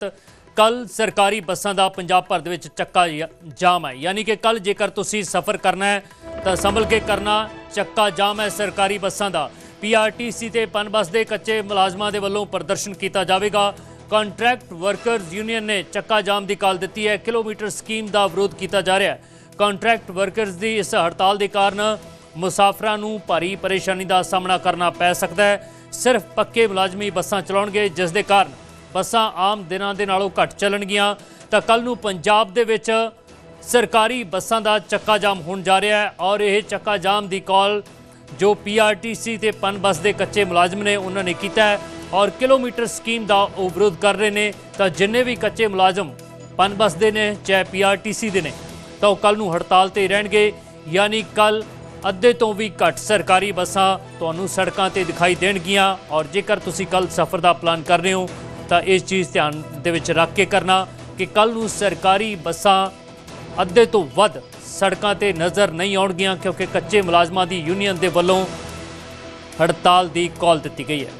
कल सरकारी बसां दा पंजाब भर दे विच चक्का जाम है। यानी कि कल जेकर तुसीं सफ़र करना है तो संभल के करना। चक्का जाम है सरकारी बसां दा। PRTC ते पन बस दे कच्चे मुलाजमां दे वल्लों प्रदर्शन किया जाएगा। कॉन्ट्रैक्ट वर्कर्स यूनियन ने चक्का जाम की कॉल दी है। किलोमीटर स्कीम का विरोध किया जा रहा है। कॉन्ट्रैक्ट वर्कर्स की इस हड़ताल के कारण मुसाफिरां नूं भारी परेशानी का सामना करना पै सकता है। सिर्फ पक्के मुलाजमी बसां चलाउणगे, जिस दे कारण बसां आम दिनां दे नालों घट चलणगीਆਂ। तो कल नूं पंजाब दे विच सरकारी बसां दा चक्का जाम होण जा रहा है और यह चक्का जाम की कॉल जो PRTC ते पन बस के कच्चे मुलाजम ने उन्होंने किया है और किलोमीटर स्कीम का वो विरोध कर रहे हैं। तो जिन्ने भी कच्चे मुलाजम पन बस के ने चाहे PRTC के ने तो कल नूं हड़ताल ते रहणगे। यानी कल अद्धे तो भी घट सरकारी बसां तुहानूं सड़कों ते दिखाई देणगीਆਂ। और जेकर तुसीं कल सफ़र का प्लान कर रहे हो तो इस चीज़ ध्यान दे विच रख के करना कि कल नूं सरकारी बसां अद्धे तो वध सड़कों ते नज़र नहीं आउणगीਆਂ, क्योंकि कच्चे मुलाजमां दी यूनियन दे वल्लों हड़ताल की कॉल दी गई है।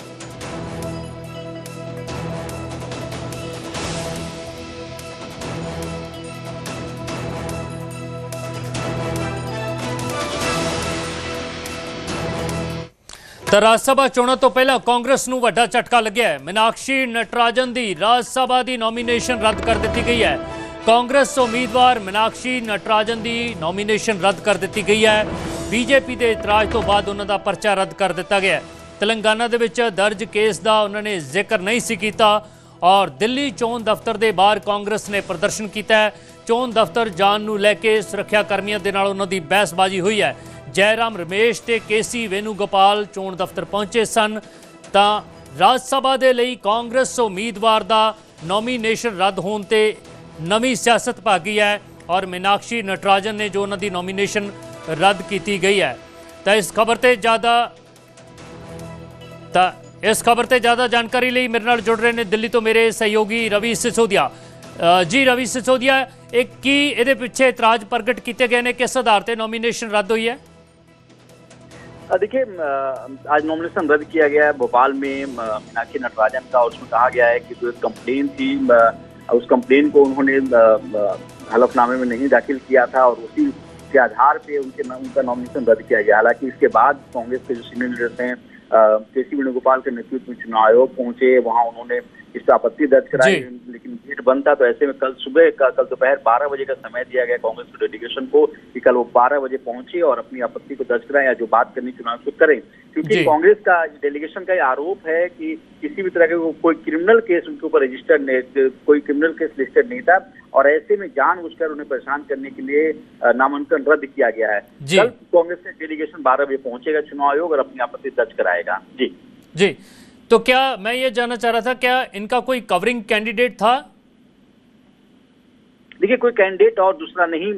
तो राज सभा चोणों तो पहला कांग्रेस नूं वड्डा झटका लग्या है। मीनाक्षी नटराजन की राज सभा की नॉमीनेशन रद्द कर दी गई है। कांग्रेस उम्मीदवार मीनाक्षी नटराजन की नॉमीनेशन रद्द कर दी गई है। बीजेपी के इतराज तो बाद उन्हों का परचा रद्द कर दिता गया है। तेलंगाना दे विच दर्ज केस का उन्होंने जिक्र नहीं सी कीता और दिल्ली चोन दफ्तर के बाहर कांग्रेस ने प्रदर्शन किया है। चोन दफ्तर जान नूं लैके सुरक्षा कर्मियों के नाल उन्हां दी बहसबाजी हुई है। जयराम रमेश ते KC वेणुगोपाल चोन दफ्तर पहुंचे सन। तो राज सभा के लिए कांग्रेस उम्मीदवार का नॉमीनेशन रद्द होने ते नवी सियासत भागी है और मीनाक्षी नटराजन ने जो उन्होंने नॉमीनेशन रद्द की गई है। तो इस खबर ते ज़्यादा जानकारी लिए मेरे नाल जुड़ रहे हैं दिल्ली तो मेरे सहयोगी रवि सिसोदिया। जी रवि सिसोदिया, एक की इहदे पिछे इतराज प्रगट किए गए हैं, किस आधार पर नॉमीनेशन रद्द हुई है? देखिए, आज नॉमिनेशन रद्द किया गया है भोपाल में मीनाक्षी नटराजन का। उसमें कहा गया है कि जो एक कंप्लेन थी उस कंप्लेन को उन्होंने हलफनामे में नहीं दाखिल किया था और उसी के आधार पे उनका नॉमिनेशन रद्द किया गया। हालांकि इसके बाद कांग्रेस के जो सीनियर लीडर्स हैं KC वेणुगोपाल के नेतृत्व में चुनाव आयोग पहुंचे, वहां उन्होंने इस पर आपत्ति दर्ज कराई, लेकिन गेट बंद था। तो ऐसे में कल दोपहर 12 बजे का समय दिया गया कांग्रेस के डेलीगेशन को कि कल वो 12 बजे पहुंचे और अपनी आपत्ति को दर्ज कराएं या जो बात करनी चुनाव से करें। क्योंकि कांग्रेस का डेलीगेशन का आरोप है कि किसी भी तरह के कोई क्रिमिनल केस उनके ऊपर रजिस्टर्ड नहीं, कोई क्रिमिनल केस लिस्टेड नहीं था और ऐसे में जानबूझकर उन्हें परेशान करने के लिए नामांकन रद्द किया गया है। कल कांग्रेस के डेलीगेशन 12 बजे पहुंचेगा चुनाव आयोग और अपनी आपत्ति दर्ज कराएगा। जी, तो क्या मैं ये जानना चाह रहा था, क्या इनका कोई कवरिंग कैंडिडेट था? देखिए, कोई कैंडिडेट और दूसरा नहीं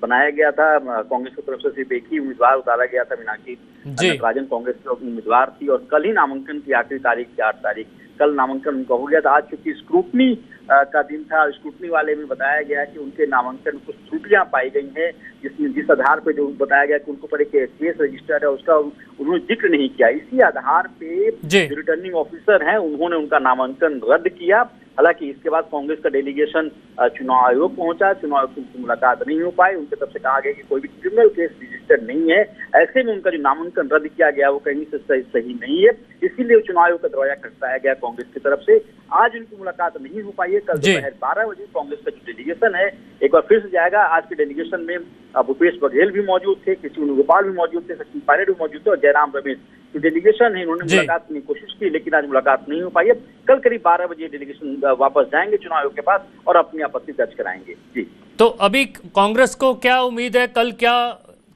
बनाया गया था। कांग्रेस की तरफ से सिर्फ एक ही उम्मीदवार उतारा गया था। मीनाक्षी नटराजन कांग्रेस की उम्मीदवार थी और कल ही नामांकन की आखिरी तारीख थी, 8 तारीख। कल नामांकन उनका हो गया था। आज चूंकि स्क्रूटनी का दिन था, स्क्रूटनी वाले में बताया गया कि उनके नामांकन में कुछ त्रुटियां पाई गई हैं, जिस आधार पर जो बताया गया कि उनके ऊपर एक केस रजिस्टर्ड है उसका उन्होंने जिक्र नहीं किया। इसी आधार पे जो रिटर्निंग ऑफिसर हैं उन्होंने उनका नामांकन रद्द किया। हालांकि इसके बाद कांग्रेस का डेलीगेशन चुनाव आयोग पहुंचा, चुनाव आयोग से मुलाकात नहीं हो पाई। उनकी तरफ से कहा गया कि कोई भी क्रिमिनल केस रजिस्टर्ड नहीं है। ऐसे में उनका जो नामांकन रद्द किया गया वो कहीं से सही नहीं है, इसीलिए चुनाव आयोग का दरवाजा खटखटाया गया कांग्रेस की तरफ से। आज उनकी मुलाकात नहीं हो पाई है। कल दोपहर 12 बजे कांग्रेस का जो डेलीगेशन है एक बार फिर से जाएगा। आज के डेलीगेशन में भूपेश बघेल भी मौजूद थे, KC वेणुगोपाल भी मौजूद थे, सचिन पायलट भी मौजूद थे और जयराम रमेश। तो डेलीगेशन है, इन्होंने मुलाकात करने की कोशिश की लेकिन आज मुलाकात नहीं हो पाई है। कल करीब 12 बजे डेलीगेशन वापस जाएंगे चुनाव आयोग के पास और अपनी आपत्ति दर्ज कराएंगे। जी, तो अभी कांग्रेस को क्या उम्मीद है? कल क्या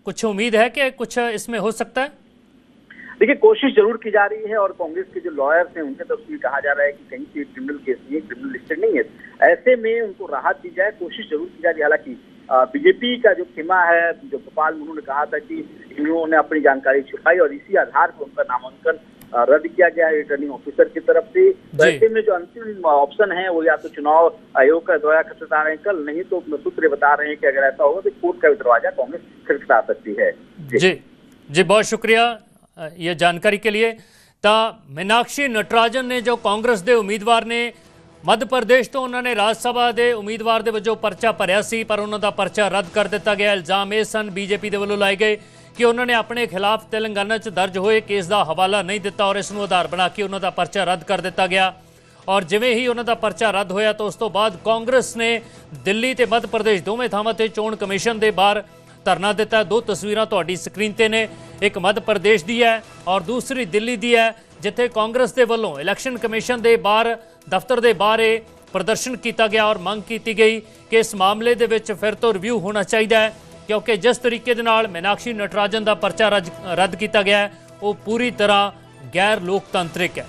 कुछ उम्मीद है कि कुछ इसमें हो सकता है? देखिए, कोशिश जरूर की जा रही है और कांग्रेस के जो लॉयर्स हैं उनके तरफ से कहा जा रहा है कि कहीं से क्रिमिनल केस नहीं है, क्रिमिनल लिस्टेड नहीं है। ऐसे में उनको राहत दी जाए, कोशिश जरूर की जा रही है। हालांकि बीजेपी का जो खेमा है, जो भोपाल में उन्होंने कहा था कि इन्होंने अपनी जानकारी छुपाई और इसी आधार पर उनका नामांकन रद्द किया गया है रिटर्निंग ऑफिसर की तरफ से। ऐसे में जो अंतिम ऑप्शन है वो या तो चुनाव आयोग का दरवाजा खटखटा रहे हैं कल, नहीं तो सूत्र बता रहे हैं कि अगर ऐसा होगा तो कोर्ट का दरवाजा कांग्रेस खटखटा सकती है। जी, बहुत शुक्रिया ये जानकारी के लिए। मीनाक्षी नटराजन ने जो कांग्रेस के उम्मीदवार ने ਮੱਧ ਪ੍ਰਦੇਸ਼ ਤੋਂ ਉਹਨਾਂ ਨੇ ਰਾਜ ਸਭਾ ਦੇ ਉਮੀਦਵਾਰ ਦੇ ਵਜੋਂ ਪਰਚਾ ਭਰਿਆ ਸੀ, ਪਰ ਉਹਨਾਂ ਦਾ ਪਰਚਾ ਰੱਦ ਕਰ ਦਿੱਤਾ ਗਿਆ। ਇਲਜ਼ਾਮ ਇਹ ਸਨ ਬੀਜੇਪੀ ਦੇ ਵੱਲੋਂ ਲਾਏ ਗਏ ਕਿ ਉਹਨਾਂ ਨੇ ਆਪਣੇ ਖਿਲਾਫ ਤੇਲੰਗਾਨਾ 'ਚ ਦਰਜ ਹੋਏ ਕੇਸ ਦਾ ਹਵਾਲਾ ਨਹੀਂ ਦਿੱਤਾ ਔਰ ਇਸ ਨੂੰ ਆਧਾਰ ਬਣਾ ਕੇ ਉਹਨਾਂ ਦਾ ਪਰਚਾ ਰੱਦ ਕਰ ਦਿੱਤਾ ਗਿਆ। ਔਰ ਜਿਵੇਂ ਹੀ ਉਹਨਾਂ ਦਾ ਪਰਚਾ ਰੱਦ ਹੋਇਆ ਤਾਂ ਉਸ ਤੋਂ ਬਾਅਦ ਕਾਂਗਰਸ ਨੇ ਦਿੱਲੀ ਤੇ ਮੱਧ ਪ੍ਰਦੇਸ਼ ਦੋਵੇਂ ਥਾਵਾਂ ਤੇ ਚੋਣ ਕਮਿਸ਼ਨ ਦੇ ਬਾਹਰ ਧਰਨਾ ਦਿੱਤਾ। ਦੋ ਤਸਵੀਰਾਂ ਤੁਹਾਡੀ ਸਕਰੀਨ ਤੇ ਨੇ, ਇੱਕ ਮੱਧ ਪ੍ਰਦੇਸ਼ ਦੀ ਹੈ ਔਰ ਦੂਸਰੀ ਦਿੱਲੀ ਦੀ ਹੈ, ਜਿੱਥੇ ਕਾਂਗਰਸ ਦੇ ਵੱਲੋਂ ਇਲੈਕਸ਼ਨ ਕਮਿਸ਼ਨ ਦੇ ਬਾਹਰ ਦਫ਼ਤਰ ਦੇ ਬਾਹਰ ਇਹ ਪ੍ਰਦਰਸ਼ਨ ਕੀਤਾ ਗਿਆ ਔਰ ਮੰਗ ਕੀਤੀ ਗਈ ਕਿ ਇਸ ਮਾਮਲੇ ਦੇ ਵਿੱਚ ਫਿਰ ਤੋਂ ਰਿਵਿਊ ਹੋਣਾ ਚਾਹੀਦਾ ਹੈ, ਕਿਉਂਕਿ ਜਿਸ ਤਰੀਕੇ ਦੇ ਨਾਲ ਮੀਨਾਕਸ਼ੀ ਨਟਰਾਜਨ ਦਾ ਪਰਚਾ ਰੱਦ ਕੀਤਾ ਗਿਆ ਹੈ ਉਹ ਪੂਰੀ ਤਰ੍ਹਾਂ ਗੈਰ ਲੋਕਤੰਤਰਿਕ ਹੈ।